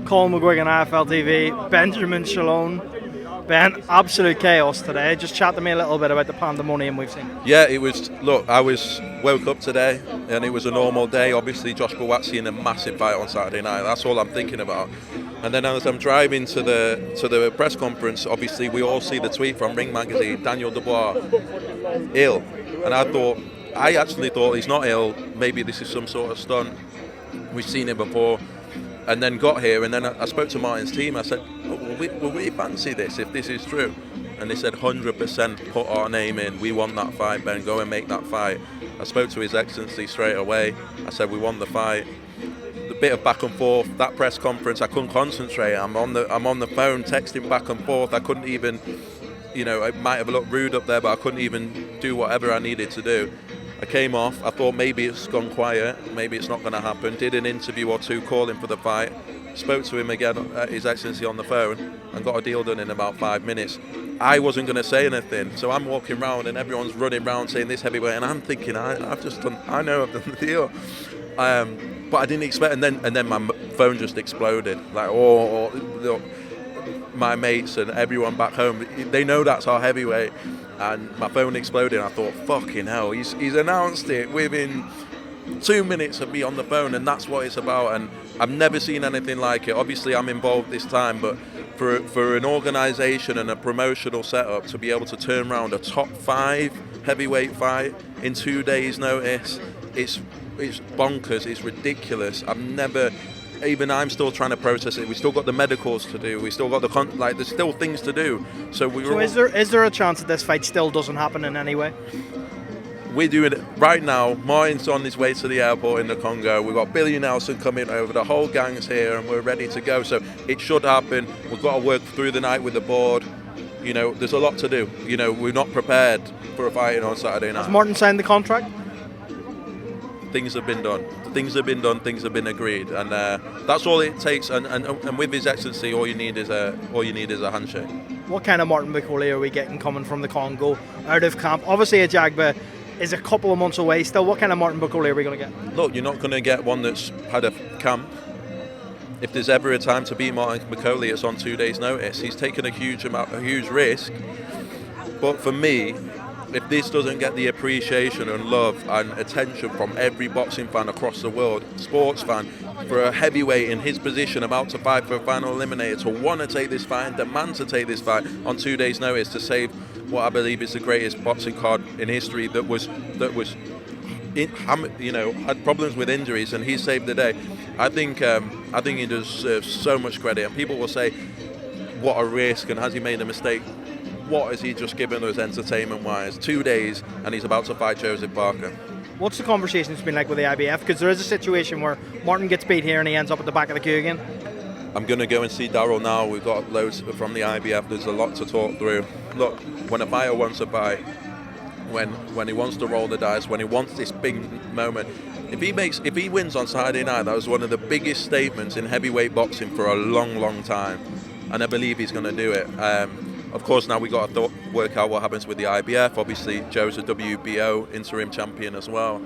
Colm McGuigan, IFLTV, Benjamin Shalom. Ben, absolute chaos today. Just chat to me a little bit about the pandemonium we've seen. Yeah, it was, look, I woke up today and it was a normal day. Obviously, Josh Bawatsi in a massive fight on Saturday night. That's all I'm thinking about. And then as I'm driving to the press conference, obviously we all see the tweet from Ring Magazine, Daniel Dubois, ill. And I actually thought he's not ill. Maybe this is some sort of stunt. We've seen it before. And then got here, and then I spoke to Martin's team. I said, will we fancy this if this is true? And they said, 100% put our name in. We want that fight, Ben. Go and make that fight. I spoke to His Excellency straight away. I said, we want the fight. The bit of back and forth, that press conference, I couldn't concentrate. I'm on the phone texting back and forth. I couldn't even, it might have looked rude up there, but I couldn't even do whatever I needed to do. I came off, I thought maybe it's gone quiet, maybe it's not going to happen. Did an interview or two calling for the fight. Spoke to him again, His Excellency, on the phone, and got a deal done in about 5 minutes. I wasn't going to say anything, so I'm walking around and everyone's running around saying this heavyweight, and I'm thinking, I know I've done the deal. But I didn't expect, and then my phone just exploded. Like, my mates and everyone back home, they know that's our heavyweight. And my phone exploded, and I thought, fucking hell, he's announced it within 2 minutes of me on the phone, and that's what it's about. And I've never seen anything like it. Obviously, I'm involved this time, but for an organisation and a promotional setup to be able to turn around a top 5 heavyweight fight in 2 days' notice, it's bonkers, it's ridiculous. Even I'm still trying to process it. We still got the medicals to do. We still got there's still things to do. So is there a chance that this fight still doesn't happen in any way? We're doing it right now. Martin's on his way to the airport in the Congo. We've got Billy Nelson coming over. The whole gang's here, and we're ready to go. So it should happen. We've got to work through the night with the board. There's a lot to do. We're not prepared for a fight on Saturday night. Has Martin signed the contract? Things have been done. Things have been agreed, and that's all it takes. And with His Excellency, all you need is a handshake. What kind of Martin Bakole are we getting coming from the Congo out of camp? Obviously, Ajagba is a couple of months away still. What kind of Martin Bakole are we going to get? Look, you're not going to get one that's had a camp. If there's ever a time to beat Martin Bakole, it's on 2 days' notice. He's taken a huge risk, but for me, if this doesn't get the appreciation and love and attention from every boxing fan across the world, sports fan, for a heavyweight in his position about to fight for a final eliminator to want to take this fight and demand to take this fight on 2 days' notice to save what I believe is the greatest boxing card in history that had problems with injuries, and he saved the day. I think he deserves so much credit, and people will say, what a risk, and has he made a mistake? What has he just given us entertainment-wise? 2 days, and he's about to fight Joseph Parker. What's the conversations been like with the IBF? Because there is a situation where Martin gets beat here and he ends up at the back of the queue again. I'm going to go and see Daryl now. We've got loads from the IBF. There's a lot to talk through. Look, when a fighter wants a fight, when he wants to roll the dice, when he wants this big moment, if he wins on Saturday night, that was one of the biggest statements in heavyweight boxing for a long, long time. And I believe he's going to do it. Of course, now we got to work out what happens with the IBF. Obviously, Joe's a WBO interim champion as well.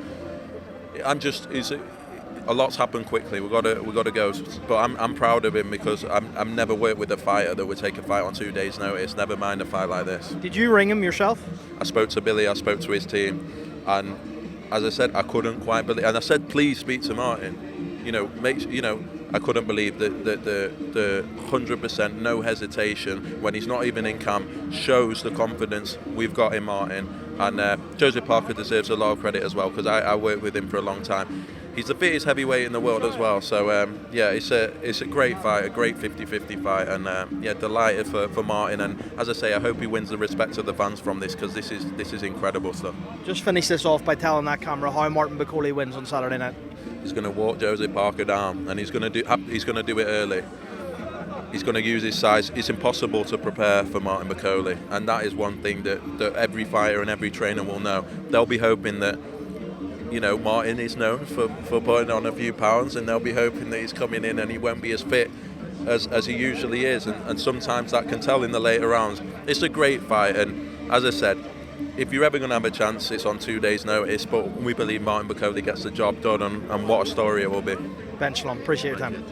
A lot's happened quickly. We've got to go. But I'm proud of him because I've never worked with a fighter that would take a fight on 2 days' notice. Never mind a fight like this. Did you ring him yourself? I spoke to Billy. I spoke to his team, and as I said, I couldn't quite believe. And I said, please speak to Martin. I couldn't believe that the 100% no hesitation when he's not even in camp shows the confidence we've got in Martin. And Joseph Parker deserves a lot of credit as well because I worked with him for a long time. He's the fittest heavyweight in the world as well. So it's a great fight, a great 50-50 fight, and delighted for Martin. And as I say, I hope he wins the respect of the fans from this because this is incredible stuff. Just finish this off by telling that camera how Martin Bakole wins on Saturday night. He's going to walk Joseph Parker down, and he's going to do it early. He's going to use his size. It's impossible to prepare for Martin Bakole, and that is one thing that every fighter and every trainer will know. They'll be hoping that Martin is known for putting on a few pounds, and they'll be hoping that he's coming in and he won't be as fit as he usually is, and sometimes that can tell in the later rounds. It's a great fight, and as I said, if you're ever going to have a chance, it's on 2 days' notice, but we believe Martin Bakole gets the job done, and what a story it will be. Ben Shalom, appreciate your time.